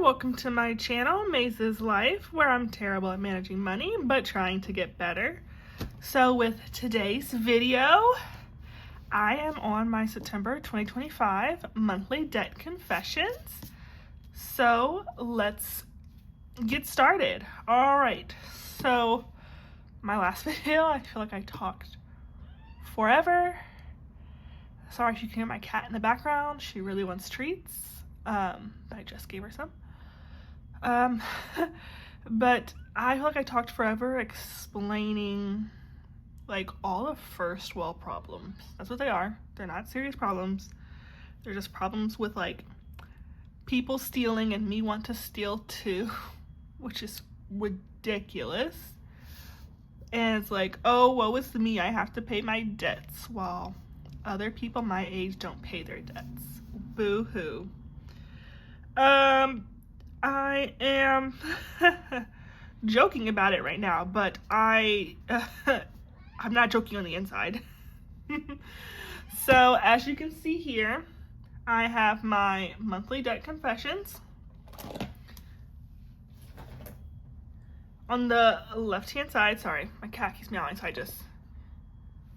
welcome to my channel, Maze's Life, where I'm terrible at managing money, but trying to get better. So with today's video, I am on my September 2025 monthly debt confessions. So let's get started. All right, so my last video, I feel like I talked forever. Sorry if you can hear my cat in the background. She really wants treats. I just gave her some. But I feel like I talked forever explaining like all the first world problems. That's what they are. They're not serious problems. They're just problems with like people stealing and me want to steal too, which is ridiculous. And it's like, oh, woe is me, I have to pay my debts while other people my age don't pay their debts. Boo-hoo. I am joking about it right now, but I'm not joking on the inside. So as you can see here, I have my monthly debt confessions. On the left-hand side, sorry, my cat keeps meowing, so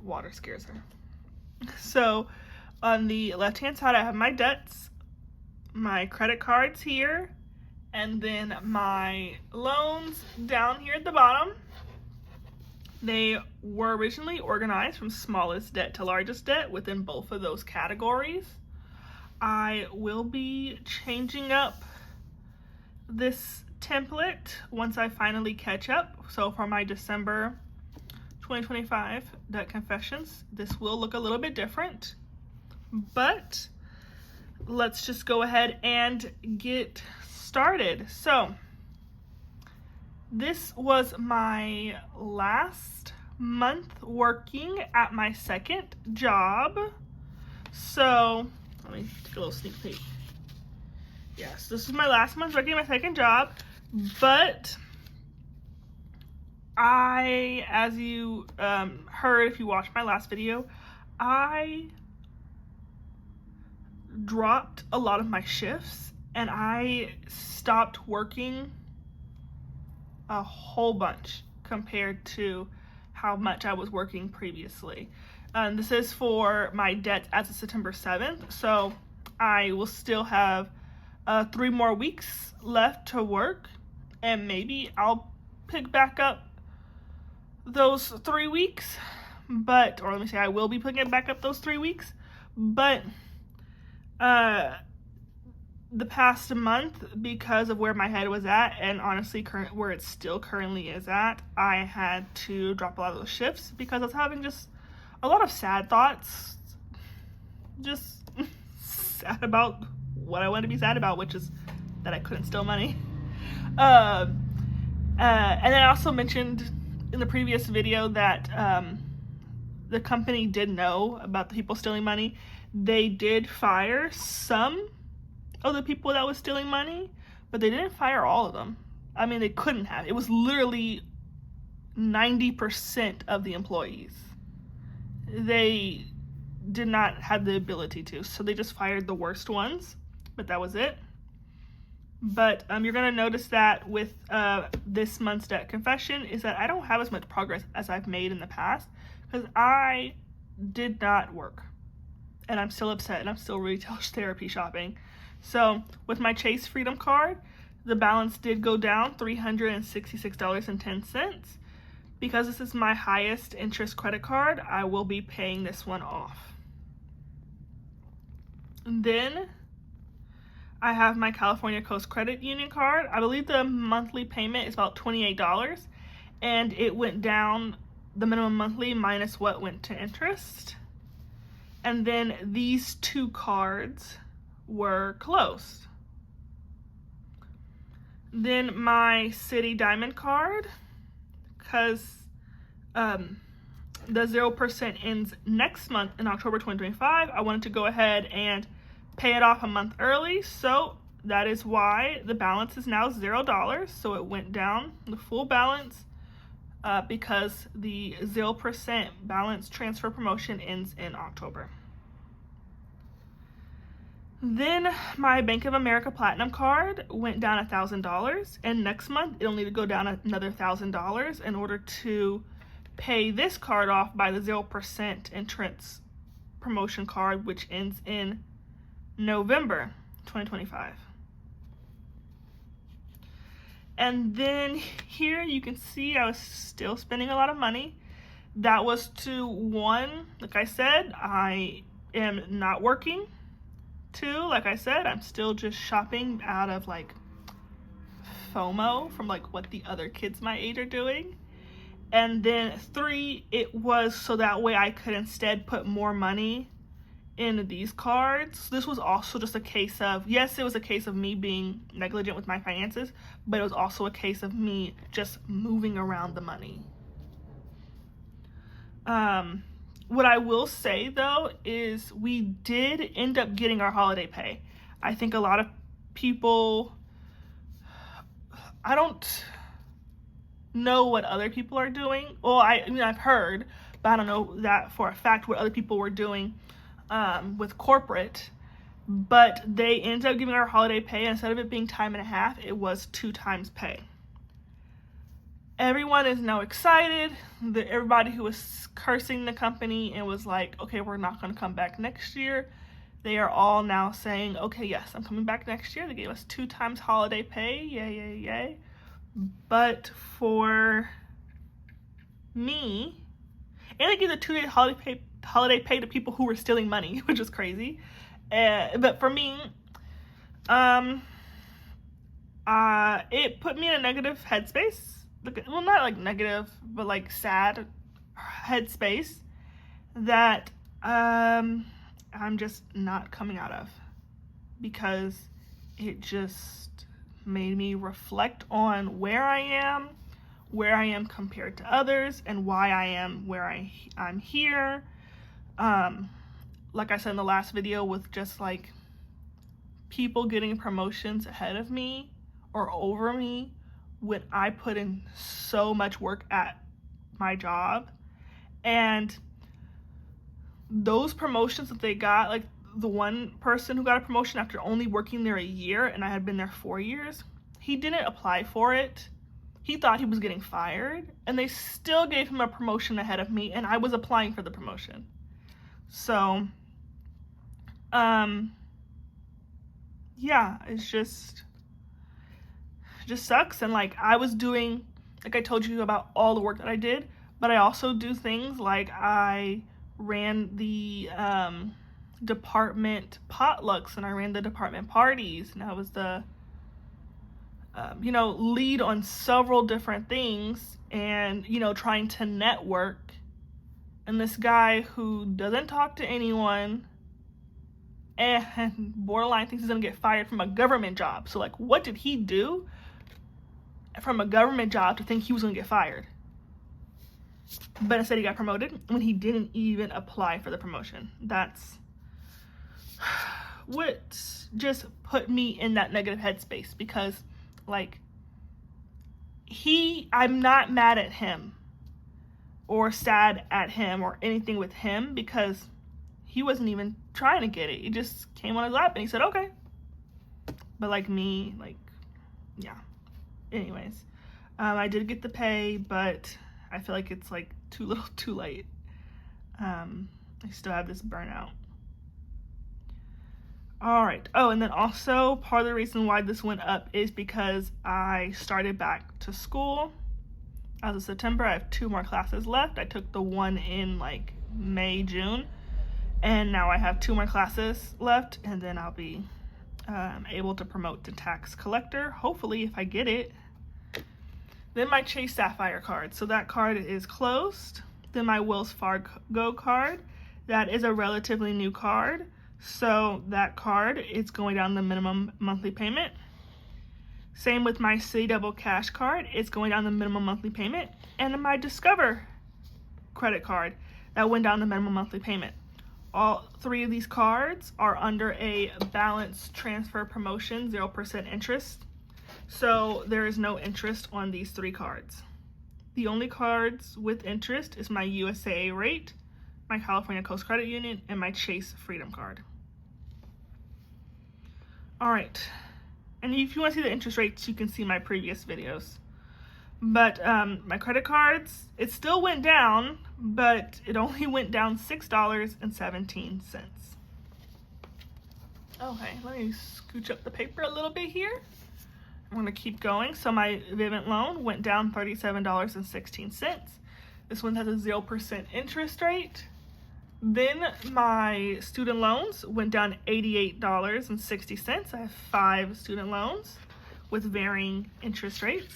water scares her. So on the left-hand side, I have my debts, my credit cards here, and then my loans down here at the bottom. They were originally organized from smallest debt to largest debt within both of those categories. I will be changing up this template once I finally catch up. So for my December 2025 debt confessions, this will look a little bit different, but let's just go ahead and get started. So this was my last month working at my second job. So let me take a little sneak peek. Yes, this is my last month working at my second job, but as you heard if you watched my last video, I dropped a lot of my shifts and I stopped working a whole bunch compared to how much I was working previously. This is for my debt as of September 7th, so I will still have 3 more weeks left to work, and maybe I'll pick back up those 3 weeks, I will be picking back up those 3 weeks, but the past month, because of where my head was at, and honestly where it still currently is at, I had to drop a lot of those shifts because I was having just a lot of sad thoughts, just sad about what I wanted to be sad about, which is that I couldn't steal money. And then I also mentioned in the previous video that the company did know about the people stealing money. They did fire some of the people that was stealing money, but they didn't fire all of them. I mean, they couldn't have. It was literally 90% of the employees. They did not have the ability to, so they just fired the worst ones, but that was it. But you're gonna notice that with this month's debt confession is that I don't have as much progress as I've made in the past because I did not work, and I'm still upset, and I'm still retail therapy shopping. So with my Chase Freedom card, the balance did go down $366.10. Because this is my highest interest credit card, I will be paying this one off. And then I have my California Coast Credit Union card. I believe the monthly payment is about $28, and it went down the minimum monthly minus what went to interest. And then these 2 cards were closed. Then my City Diamond card, because the 0% ends next month in October 2025, I wanted to go ahead and pay it off a month early, so that is why the balance is now $0. So it went down the full balance because the 0% balance transfer promotion ends in October. Then my Bank of America Platinum card went down $1,000, and next month it'll need to go down another $1,000 in order to pay this card off by the 0% interest promotion card, which ends in November 2025. And then here you can see I was still spending a lot of money. That was to, one, like I said, I am not working. Two, like I said, I'm still just shopping out of like FOMO from like what the other kids my age are doing. And then three, it was so that way I could instead put more money in these cards. This was also just a case of, yes, it was a case of me being negligent with my finances, but it was also a case of me just moving around the money. What I will say though is we did end up getting our holiday pay. I think a lot of people, I don't know what other people are doing. Well, I mean, I've heard, but I don't know that for a fact what other people were doing with corporate. But they ended up giving our holiday pay, and instead of it being time and a half, it was 2 times pay. Everyone is now excited. Everybody who was cursing the company and was like, okay, we're not going to come back next year, they are all now saying, okay, yes, I'm coming back next year. They gave us 2 times holiday pay. Yay, yay, yay. But for me, and they gave the 2-day holiday pay to people who were stealing money, which is crazy. But for me, it put me in a negative headspace. Well, not like negative, but like sad headspace that I'm just not coming out of, because it just made me reflect on where I am compared to others, and why I am where I'm here. Like I said in the last video, with just like people getting promotions ahead of me or over me when I put in so much work at my job. And those promotions that they got, like the one person who got a promotion after only working there a year and I had been there 4 years, he didn't apply for it. He thought he was getting fired, and they still gave him a promotion ahead of me, and I was applying for the promotion. So, yeah, it's just sucks. And like I was doing, like I told you about all the work that I did, but I also do things like I ran the department potlucks, and I ran the department parties, and I was the lead on several different things, and trying to network. And this guy who doesn't talk to anyone and borderline thinks he's gonna get fired from a government job. So like, what did he do from a government job to think he was gonna get fired? But instead he got promoted when he didn't even apply for the promotion. That's what just put me in that negative headspace, because like I'm not mad at him or sad at him or anything with him, because he wasn't even trying to get it. It just came on his lap and he said, okay. But like me, like, yeah. Anyways, I did get the pay, but I feel like it's like too little too late. I still have this burnout. All right. Oh, and then also part of the reason why this went up is because I started back to school. As of September, I have 2 more classes left. I took the one in like May, June, and now I have 2 more classes left, and then I'll be able to promote to tax collector, hopefully, if I get it. Then my Chase Sapphire card. So that card is closed. Then my Wells Fargo card. That is a relatively new card. So that card is going down the minimum monthly payment. Same with my City Double Cash card. It's going down the minimum monthly payment. And then my Discover credit card, that went down the minimum monthly payment. All 3 of these cards are under a balance transfer promotion, 0% interest. So there is no interest on these 3 cards. The only cards with interest is my USAA rate, my California Coast Credit Union, and my Chase Freedom card. All right. And if you want to see the interest rates, you can see my previous videos. But my credit cards, it still went down, but it only went down $6.17. Okay, let me scooch up the paper a little bit here. I'm going to keep going. So my Vivint loan went down $37.16. This one has a 0% interest rate. Then my student loans went down $88.60. I have 5 student loans with varying interest rates.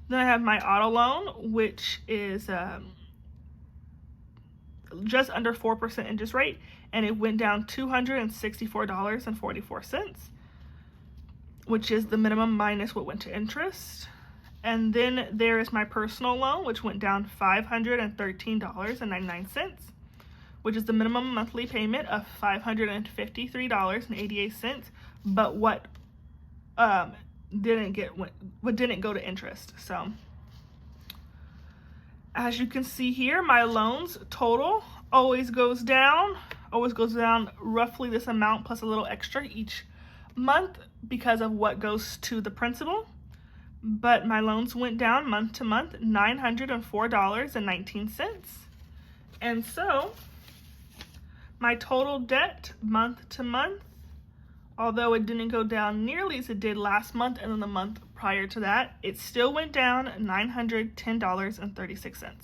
Then I have my auto loan, which is just under 4% interest rate, and it went down $264.44, which is the minimum minus what went to interest. And then there is my personal loan, which went down $513.99, which is the minimum monthly payment of $553.88, but what didn't go to interest. So as you can see here, my loans total always goes down roughly this amount plus a little extra each month because of what goes to the principal. But my loans went down month to month $904.19. And so my total debt month to month, although it didn't go down nearly as it did last month and then the month prior to that, it still went down $910.36.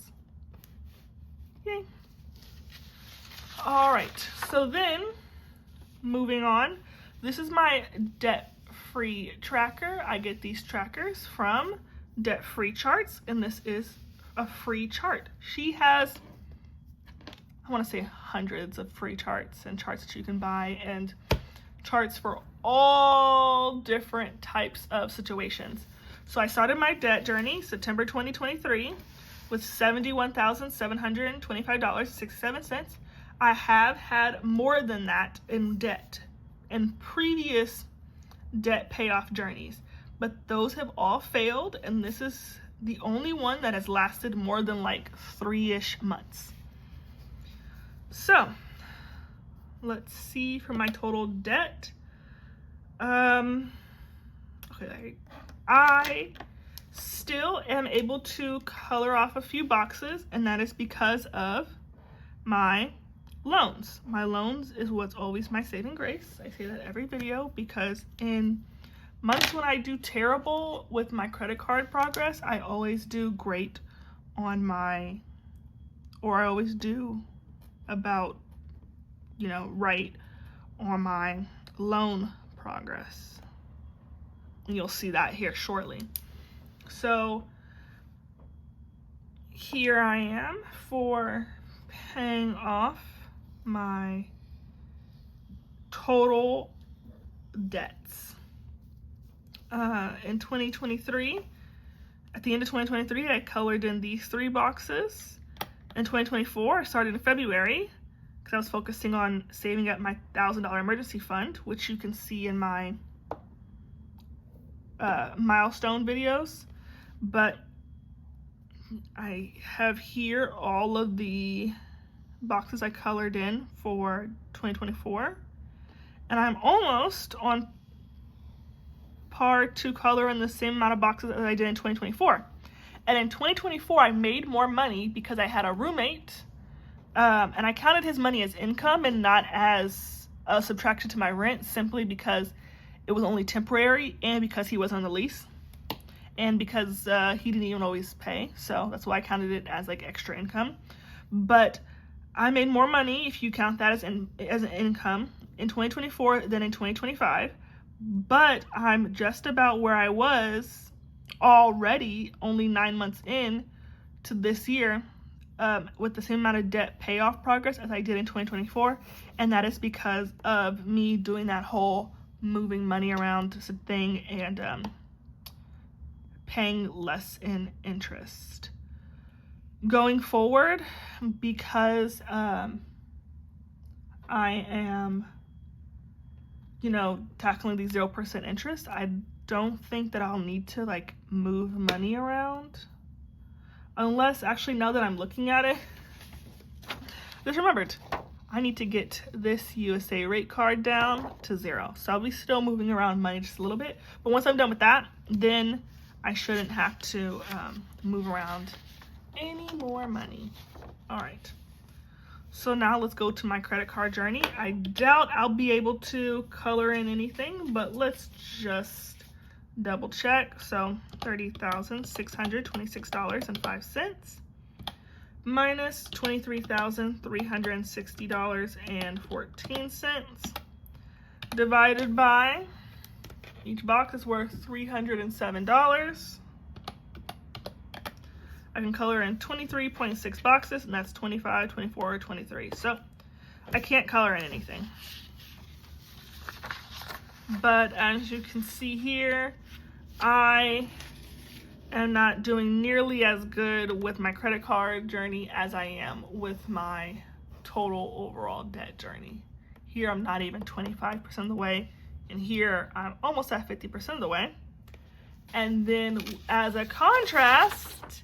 Yay. All right, so then moving on, this is my debt-free tracker. I get these trackers from Debt-Free Charts, and this is a free chart. She has, I want to say, hundreds of free charts and charts that you can buy, and charts for all different types of situations. So I started my debt journey September 2023 with $71,725.67. I have had more than that in debt in previous debt payoff journeys, but those have all failed, and this is the only one that has lasted more than like 3-ish months. So let's see for my total debt. Okay, I still am able to color off a few boxes, and that is because of my loans. My loans is what's always my saving grace. I say that every video because in months when I do terrible with my credit card progress, I always do great on I always do about, right on my loan progress. And you'll see that here shortly. So here I am for paying off my total debts. In 2023, at the end of 2023, I colored in these 3 boxes. In 2024, I started in February because I was focusing on saving up my $1,000 emergency fund, which you can see in my milestone videos. But I have here all of the boxes I colored in for 2024, and I'm almost on par to color in the same amount of boxes as I did in 2024. And in 2024, I made more money because I had a roommate, and I counted his money as income and not as a subtraction to my rent, simply because it was only temporary and because he was on the lease and because he didn't even always pay. So that's why I counted it as like extra income. But I made more money, if you count that as an income, in 2024 than in 2025. But I'm just about where I was already, only 9 months in to this year, with the same amount of debt payoff progress as I did in 2024. And that is because of me doing that whole moving money around thing and paying less in interest. Going forward, because I am, tackling these 0% interest, I don't think that I'll need to like move money around. Unless, actually, now that I'm looking at it, just remembered, I need to get this USA rate card down to 0. So I'll be still moving around money just a little bit. But once I'm done with that, then I shouldn't have to move around any more money. All right. So now let's go to my credit card journey. I doubt I'll be able to color in anything, but let's just double check. So $30,626.05 minus $23,360.14 divided by, each box is worth $307. I can color in 23.6 boxes, and that's 25, 24, 23. So I can't color in anything. But as you can see here, I am not doing nearly as good with my credit card journey as I am with my total overall debt journey. Here I'm not even 25% of the way, and here I'm almost at 50% of the way. And then as a contrast,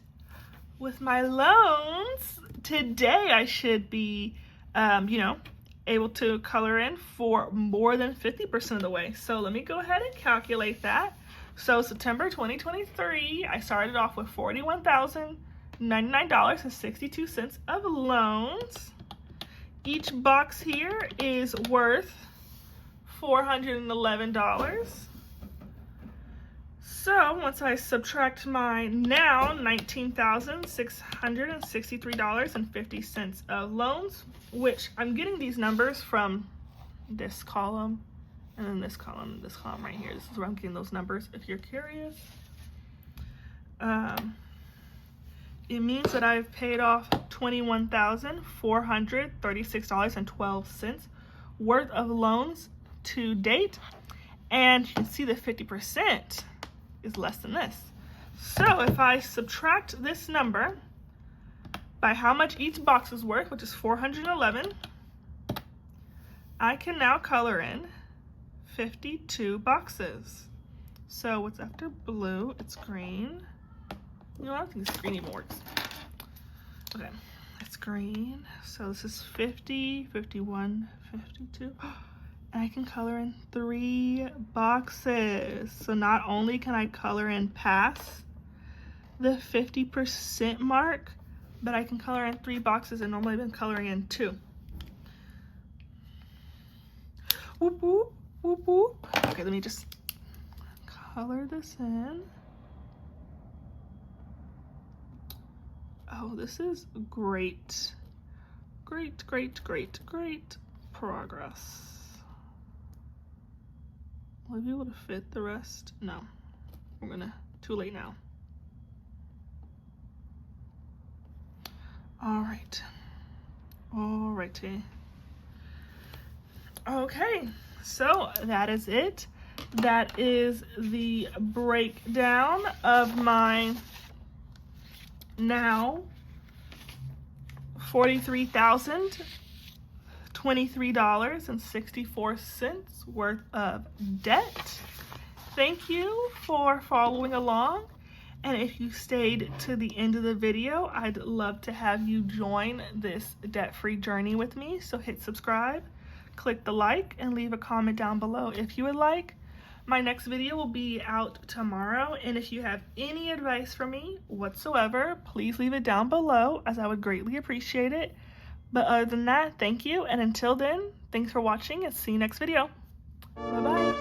with my loans, today I should be, able to color in for more than 50% of the way. So let me go ahead and calculate that. So September 2023, I started off with $41,099.62 of loans. Each box here is worth $411. So once I subtract my now $19,663.50 of loans, which I'm getting these numbers from this column and then this column right here. This is where I'm getting those numbers if you're curious. It means that I've paid off $21,436.12 worth of loans to date, and you can see that 50% is less than this. So if I subtract this number by how much each box is worth, which is 411, I can now color in 52 boxes. So what's after blue? It's green. You know, I don't think this green even works. Okay, it's green. So this is 50, 51, 52. And I can color in 3 boxes. So not only can I color in past the 50% mark, but I can color in 3 boxes, and normally I've been coloring in 2. Whoop, whoop, whoop, whoop. Okay, let me just color this in. Oh, this is great. Great, great, great, great progress. Will I be able to fit the rest? No. Too late now. All right. Alrighty. Okay, so that is it. That is the breakdown of my now $43,023.64 worth of debt. Thank you for following along, and if you stayed to the end of the video, I'd love to have you join this debt-free journey with me. So hit subscribe, click the like, and leave a comment down below if you would like. My next video will be out tomorrow, and if you have any advice for me whatsoever, please leave it down below, as I would greatly appreciate it. But other than that, thank you, and until then, thanks for watching, and see you next video. Bye-bye.